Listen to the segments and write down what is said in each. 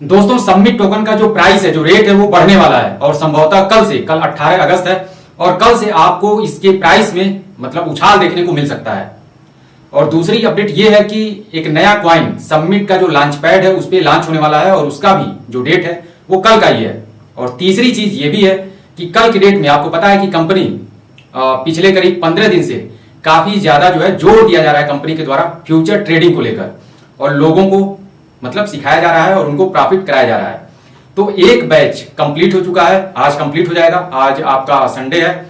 दोस्तों submit token का जो प्राइस है, जो रेट है, वो बढ़ने वाला है और संभवतः कल 18 अगस्त है और कल से आपको इसके प्राइस में मतलब उछाल देखने को मिल सकता है। और दूसरी अपडेट ये है कि एक नया कॉइन सबमिट का जो लॉन्च पैड है उस पर लॉन्च होने वाला है और उसका भी जो डेट है वो कल का ही है। और तीसरी चीज ये भी है कि कल की डेट में आपको पता है कि कंपनी पिछले करीब 15 दिन से काफी ज्यादा जो है जोर दिया जा रहा है कंपनी के द्वारा फ्यूचर ट्रेडिंग को लेकर और लोगों को मतलब सिखाया जा रहा है और उनको प्रॉफिट कराया जा रहा है। तो एक बैच कंप्लीट हो चुका है, आज कंप्लीट हो जाएगा, आज आपका संडे है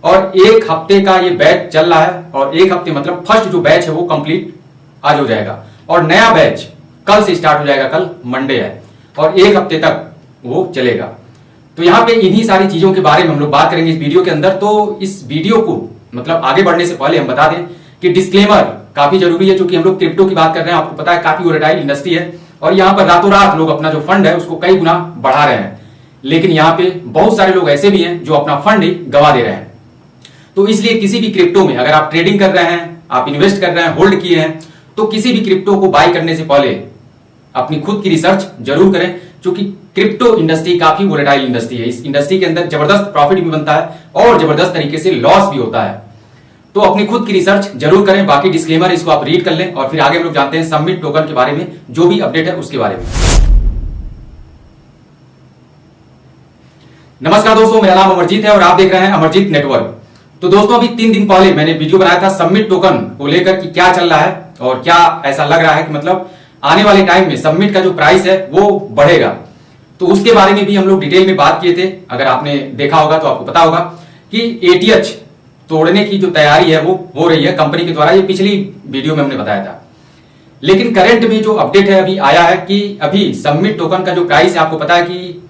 और एक हफ्ते का ये बैच चल रहा है और एक हफ्ते मतलब फर्स्ट जो बैच है वो कंप्लीट आज हो जाएगा और नया बैच कल से स्टार्ट हो जाएगा, कल मंडे है और एक हफ्ते तक वो चलेगा। तो यहाँ पे इन्हीं सारी चीजों के बारे में हम लोग बात करेंगे इस वीडियो के अंदर। तो इस वीडियो को मतलब आगे बढ़ने से पहले हम बता दें कि डिस्क्लेमर काफी जरूरी है, क्योंकि हम लोग क्रिप्टो की बात कर रहे हैं। आपको पता है काफी वोलेटाइल इंडस्ट्री है और यहाँ पर रातों रात लोग अपना जो फंड है उसको कई गुना बढ़ा रहे हैं, लेकिन यहाँ पे बहुत सारे लोग ऐसे भी हैं जो अपना फंड ही गंवा दे रहे हैं। तो इसलिए किसी भी क्रिप्टो में अगर आप ट्रेडिंग कर रहे हैं, आप इन्वेस्ट कर रहे हैं, होल्ड किए हैं, तो किसी भी क्रिप्टो को बाय करने से पहले अपनी खुद की रिसर्च जरूर करें, क्योंकि क्रिप्टो इंडस्ट्री काफी वोलेटाइल इंडस्ट्री है। इस इंडस्ट्री के अंदर जबरदस्त प्रॉफिट भी बनता है और जबरदस्त तरीके से लॉस भी होता है। तो अपनी खुद की रिसर्च जरूर करें। बाकी डिस्क्लेमर इसको आप रीड कर लें और फिर आगे हम लोग जानते हैं सबमिट टोकन के बारे में, जो भी अपडेट है उसके बारे में। नमस्कार दोस्तों, मेरा नाम अमरजीत है और आप देख रहे हैं अमरजीत नेटवर्क। तो दोस्तों अभी 3 दिन पहले मैंने वीडियो बनाया था सबमिट टोकन को लेकर कि क्या चल रहा है और क्या ऐसा लग रहा है कि मतलब आने वाले टाइम में सबमिट का जो प्राइस है वो बढ़ेगा। तो उसके बारे में भी हम लोग डिटेल में बात किए थे। अगर आपने देखा होगा तो आपको पता होगा कि ATH तोड़ने की जो तैयारी है वो हो रही है कंपनी के द्वारा। ये पिछली वीडियो में हमने बताया था। लेकिन करंट में जो अपडेट है अभी आया है कि अभी सबमिट टोकन का जो प्राइस है, आपको पता है कि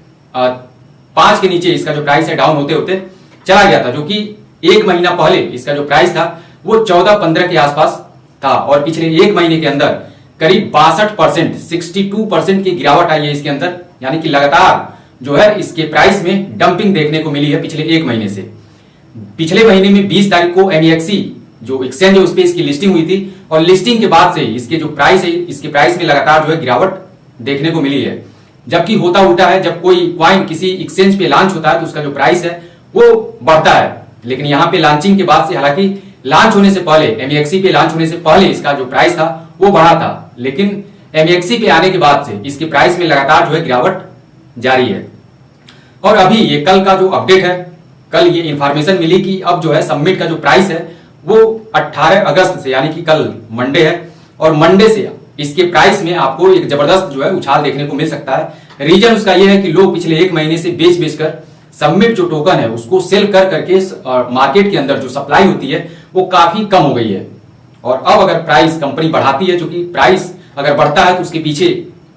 5 के नीचे इसका जो प्राइस है डाउन होते होते चला गया था, जो कि एक महीना पहले इसका जो प्राइस था वो 14-15 के आसपास था और पिछले एक महीने के अंदर करीब 62%, 62% की गिरावट आई है इसके अंदर। यानी कि लगातार जो है इसके प्राइस में डंपिंग देखने को मिली है पिछले एक महीने से। पिछले महीने में 20 तारीख को MEXC जो एक्सचेंज है उस पर इसकी लिस्टिंग हुई थी और लिस्टिंग के बाद से इसके जो प्राइस है, इसके प्राइस में लगातार जो है गिरावट देखने को मिली है। जबकि होता उल्टा है, जब कोई कॉइन किसी एक्सचेंज पे लॉन्च होता है तो उसका जो प्राइस है वो बढ़ता है। लेकिन यहाँ पे लॉन्चिंग के बाद से, हालांकि लॉन्च होने से पहले, MEXC पे लॉन्च होने से पहले इसका जो प्राइस था वो बढ़ा था, लेकिन MEXC पे आने के बाद से इसके प्राइस में लगातार जो है गिरावट जारी है। और अभी ये कल का जो अपडेट है, कल ये इंफॉर्मेशन मिली कि अब जो है सबमिट का जो प्राइस है वो 18 अगस्त से, यानी कि कल मंडे है और मंडे से इसके प्राइस में आपको एक जबरदस्त जो है उछाल देखने को मिल सकता है। रीजन उसका ये है कि लोग पिछले एक महीने से बेच कर सबमिट जो टोकन है उसको सेल कर करके मार्केट के अंदर जो सप्लाई होती है वो काफी कम हो गई है। और अब अगर प्राइस कंपनी बढ़ाती है, क्योंकि प्राइस अगर बढ़ता है तो उसके पीछे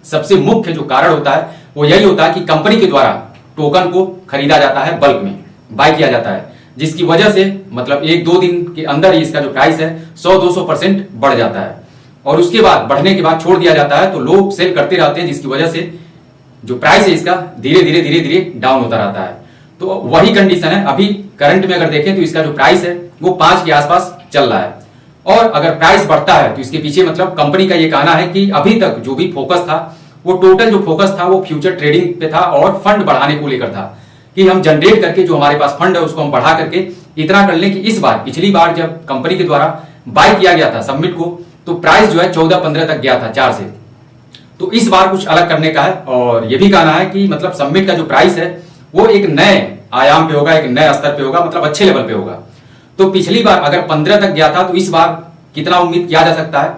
सबसे मुख्य जो कारण होता है वो यही होता है कि कंपनी के द्वारा टोकन को खरीदा जाता है, बल्क में बाय किया जाता है, जिसकी वजह से मतलब 1-2 दिन के अंदर ही इसका जो प्राइस है 100-200% बढ़ जाता है और उसके बाद बढ़ने के बाद छोड़ दिया जाता है। तो लोग सेल करते रहते हैं, जिसकी वजह से जो प्राइस है इसका धीरे धीरे डाउन होता रहता है। तो वही कंडीशन है अभी करंट में। अगर देखें तो इसका जो प्राइस है वो 5 के आसपास चल रहा है और अगर प्राइस बढ़ता है तो इसके पीछे मतलब कंपनी का ये कहना है कि अभी तक जो भी फोकस था वो टोटल जो फोकस था वो फ्यूचर ट्रेडिंग पे था और फंड बढ़ाने को लेकर था कि हम जनरेट करके जो हमारे पास फंड है उसको हम बढ़ा करके इतना कर लें कि इस बार, पिछली बार जब कंपनी के द्वारा बाय किया गया था सबमिट को तो प्राइस जो है 14-15 तक गया था 4 से। तो इस बार कुछ अलग करने का है और ये भी कहना है कि मतलब सबमिट का जो प्राइस है वो एक नए आयाम पे होगा, एक नए स्तर पे होगा, मतलब अच्छे लेवल पे होगा। तो पिछली बार अगर 15 तक गया था तो इस बार कितना उम्मीद किया जा सकता है,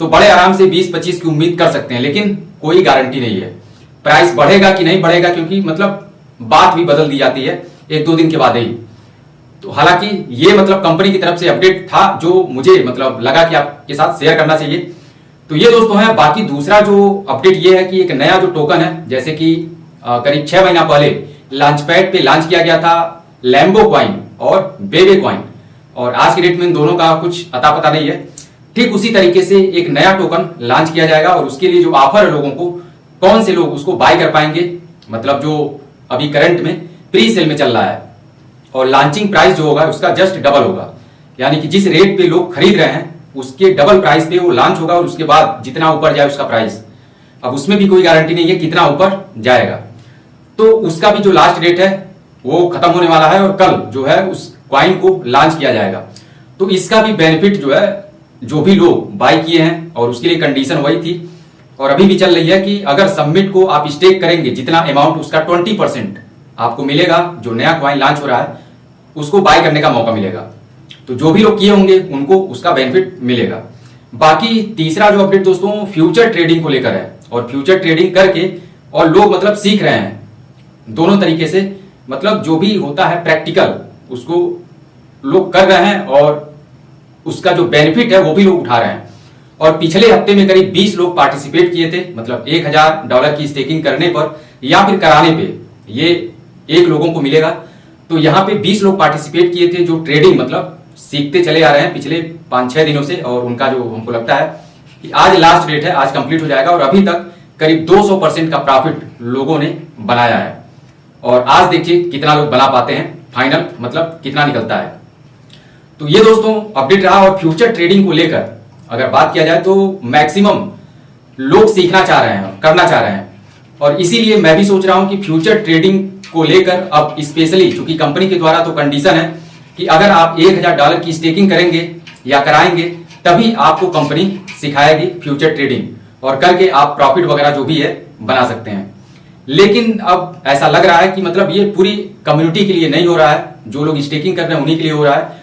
तो बड़े आराम से 20-25 की उम्मीद कर सकते हैं, लेकिन कोई गारंटी नहीं है प्राइस बढ़ेगा कि नहीं बढ़ेगा, क्योंकि मतलब बात भी बदल दी जाती है 1-2 दिन के बाद ही। तो हालांकि ये मतलब कंपनी की तरफ से अपडेट था जो मुझे मतलब लगा कि आपके साथ शेयर करना चाहिए। तो ये दोस्तों है। बाकी दूसरा जो अपडेट ये है कि एक नया जो टोकन है, जैसे कि करीब 6 महीना पहले लॉन्च पैड पे लॉन्च किया गया था लैम्बो कॉइन और बेबे कॉइन, और आज की डेट में इन दोनों का कुछ अता पता नहीं है। ठीक उसी तरीके से एक नया टोकन लॉन्च किया जाएगा और उसके लिए जो ऑफर है लोगों को, कौन से लोग उसको बाय कर पाएंगे, मतलब जो अभी करंट में प्री सेल में चल रहा है और लॉन्चिंग प्राइस जो होगा उसका जस्ट डबल होगा। यानी कि जिस रेट पे लोग खरीद रहे हैं उसके डबल प्राइस पे वो लॉन्च होगा और उसके बाद जितना ऊपर जाए उसका प्राइस। अब उसमें भी कोई गारंटी नहीं है कितना ऊपर जाएगा। तो उसका भी जो लास्ट डेट है वो खत्म होने वाला है और कल जो है उस कॉइन को लॉन्च किया जाएगा। तो इसका भी बेनिफिट जो है जो भी लोग बाय किए हैं, और उसके लिए कंडीशन वही थी और अभी भी चल रही है कि अगर सबमिट को आप स्टेक करेंगे जितना अमाउंट उसका 20% आपको मिलेगा, जो नया कॉइन लॉन्च हो रहा है उसको बाय करने का मौका मिलेगा। तो जो भी लोग किए होंगे उनको उसका बेनिफिट मिलेगा। बाकी तीसरा जो अपडेट दोस्तों फ्यूचर ट्रेडिंग को लेकर है, और फ्यूचर ट्रेडिंग करके और लोग मतलब सीख रहे हैं दोनों तरीके से, मतलब जो भी होता है प्रैक्टिकल उसको लोग कर रहे हैं और उसका जो बेनिफिट है वो भी लोग उठा रहे हैं। और पिछले हफ्ते में करीब 20 लोग पार्टिसिपेट किए थे, मतलब $1000 की स्टेकिंग करने पर या फिर कराने पे ये 1 लोगों को मिलेगा। तो यहाँ पे 20 लोग पार्टिसिपेट किए थे जो ट्रेडिंग मतलब सीखते चले आ रहे हैं पिछले 5-6 दिनों से, और उनका जो हमको लगता है कि आज लास्ट डेट है, आज कंप्लीट हो जाएगा और अभी तक करीब 200% का प्रॉफिट लोगों ने बनाया है। और आज देखिए कितना लोग बना पाते हैं, फाइनल मतलब कितना निकलता है। तो ये दोस्तों अपडेट रहा। और फ्यूचर ट्रेडिंग को लेकर अगर बात किया जाए तो मैक्सिमम लोग सीखना चाह रहे हैं, करना चाह रहे हैं, और इसीलिए मैं भी सोच रहा हूं कि फ्यूचर ट्रेडिंग को लेकर अब स्पेशली चूंकि कंपनी के द्वारा तो कंडीशन है कि अगर आप $1000 की स्टेकिंग करेंगे या कराएंगे तभी आपको कंपनी सिखाएगी फ्यूचर ट्रेडिंग, और करके आप प्रॉफिट वगैरह जो भी है बना सकते हैं। लेकिन अब ऐसा लग रहा है कि मतलब ये पूरी कम्युनिटी के लिए नहीं हो रहा है, जो लोग स्टेकिंग कर रहे हैं उन्हीं के लिए हो रहा है।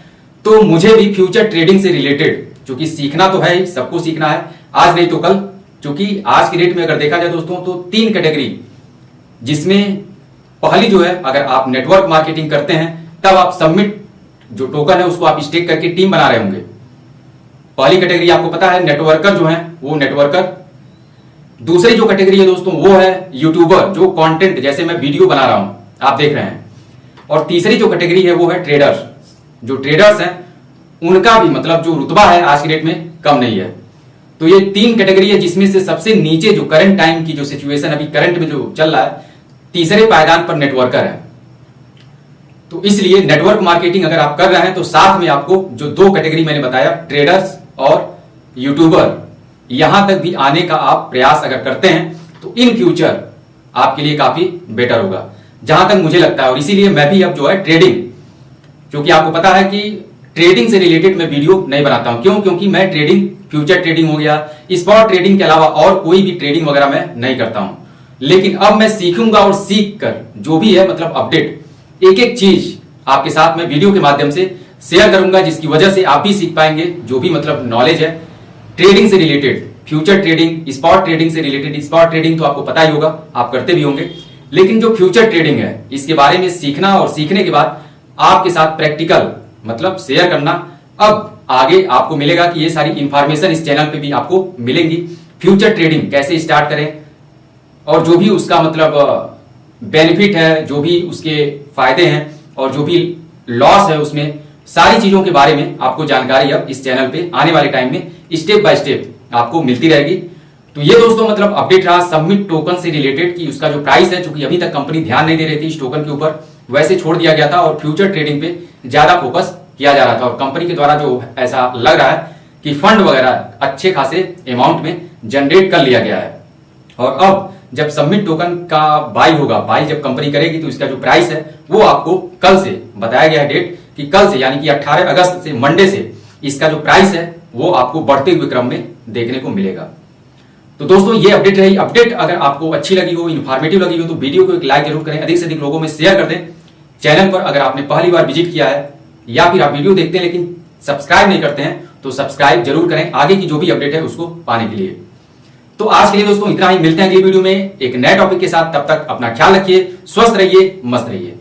तो मुझे भी फ्यूचर ट्रेडिंग से रिलेटेड क्योंकि सीखना तो है ही, सबको सीखना है, आज नहीं तो कल। क्योंकि आज की डेट में अगर देखा जाए दोस्तों तो 3 कैटेगरी, जिसमें पहली जो है अगर आप नेटवर्क मार्केटिंग करते हैं तब आप सबमिट जो टोकन है उसको आप स्टेक करके टीम बना रहे होंगे। पहली कैटेगरी आपको पता है नेटवर्कर जो है वो नेटवर्कर। दूसरी जो कैटेगरी है दोस्तों वो है यूट्यूबर, जो कंटेंट जैसे मैं वीडियो बना रहा हूं आप देख रहे हैं। और तीसरी जो कैटेगरी है वो है ट्रेडर्स। जो ट्रेडर्स हैं उनका भी मतलब जो रुतबा है आज की डेट में कम नहीं है। तो ये 3 कैटेगरी है जिसमें से सबसे नीचे जो करंट टाइम की जो सिचुएशन अभी करंट में जो चल रहा है, तीसरे पायदान पर नेटवर्कर है। तो इसलिए नेटवर्क मार्केटिंग अगर आप कर रहे हैं तो साथ में आपको जो 2 कैटेगरी मैंने बताया ट्रेडर्स और यूट्यूबर, यहां तक भी आने का आप प्रयास अगर करते हैं तो इन फ्यूचर आपके लिए काफी बेटर होगा जहां तक मुझे लगता है। और इसीलिए मैं भी अब जो है ट्रेडिंग, क्योंकि आपको पता है कि ट्रेडिंग से रिलेटेड मैं वीडियो नहीं बनाता हूं। क्यों? क्योंकि मैं ट्रेडिंग, फ्यूचर ट्रेडिंग हो गया, स्पॉट ट्रेडिंग के अलावा और कोई भी ट्रेडिंग वगैरह मैं नहीं करता हूं। लेकिन अब मैं सीखूंगा और सीख कर जो भी है मतलब अपडेट एक एक चीज आपके साथ में वीडियो के माध्यम से शेयर करूंगा, जिसकी वजह से आप भी सीख पाएंगे जो भी मतलब नॉलेज है ट्रेडिंग से related, future trading, spot trading से रिलेटेड। स्पॉट ट्रेडिंग तो आपको पता ही होगा, आप करते भी होंगे, लेकिन जो फ्यूचर ट्रेडिंग है इसके बारे में सीखना और सीखने के बाद आपके साथ प्रैक्टिकल मतलब शेयर करना। अब आगे आपको मिलेगा कि ये सारी इंफॉर्मेशन इस चैनल पे भी आपको मिलेंगी। फ्यूचर ट्रेडिंग कैसे स्टार्ट करें और जो भी उसका मतलब बेनिफिट है, जो भी उसके फायदे हैं और जो भी लॉस है, उसमें सारी चीजों के बारे में आपको जानकारी अब इस चैनल पे आने वाले टाइम में स्टेप बाय स्टेप आपको मिलती रहेगी। तो ये दोस्तों मतलब अपडेट रहा सबमिट टोकन से रिलेटेड कि उसका जो प्राइस है, चूंकि अभी तक कंपनी ध्यान नहीं दे रही थी इस टोकन के ऊपर, वैसे छोड़ दिया गया था और फ्यूचर ट्रेडिंग पे ज्यादा फोकस किया जा रहा था। और कंपनी के द्वारा जो ऐसा लग रहा है कि फंड वगैरह अच्छे खासे अमाउंट में जनरेट कर लिया गया है। और अब जब सबमिट टोकन का बाई होगा, बाई जब कंपनी करेगी तो इसका जो प्राइस है वो आपको कल से बताया गया है डेट कि कल से यानी कि 18 अगस्त से मंडे से इसका जो प्राइस है वो आपको बढ़ते हुए क्रम में देखने को मिलेगा। तो दोस्तों ये अपडेट रही। अपडेट अगर आपको अच्छी लगी हो, इन्फॉर्मेटिव लगी हो तो वीडियो को एक लाइक जरूर करें, अधिक से अधिक लोगों में शेयर कर दें। चैनल पर अगर आपने पहली बार विजिट किया है या फिर आप वीडियो देखते हैं लेकिन सब्सक्राइब नहीं करते हैं तो सब्सक्राइब जरूर करें आगे की जो भी अपडेट है उसको पाने के लिए। तो आज के लिए दोस्तों इतना ही, मिलते हैं अगली वीडियो में एक नए टॉपिक के साथ। तब तक अपना ख्याल रखिए, स्वस्थ रहिए, मस्त रहिए।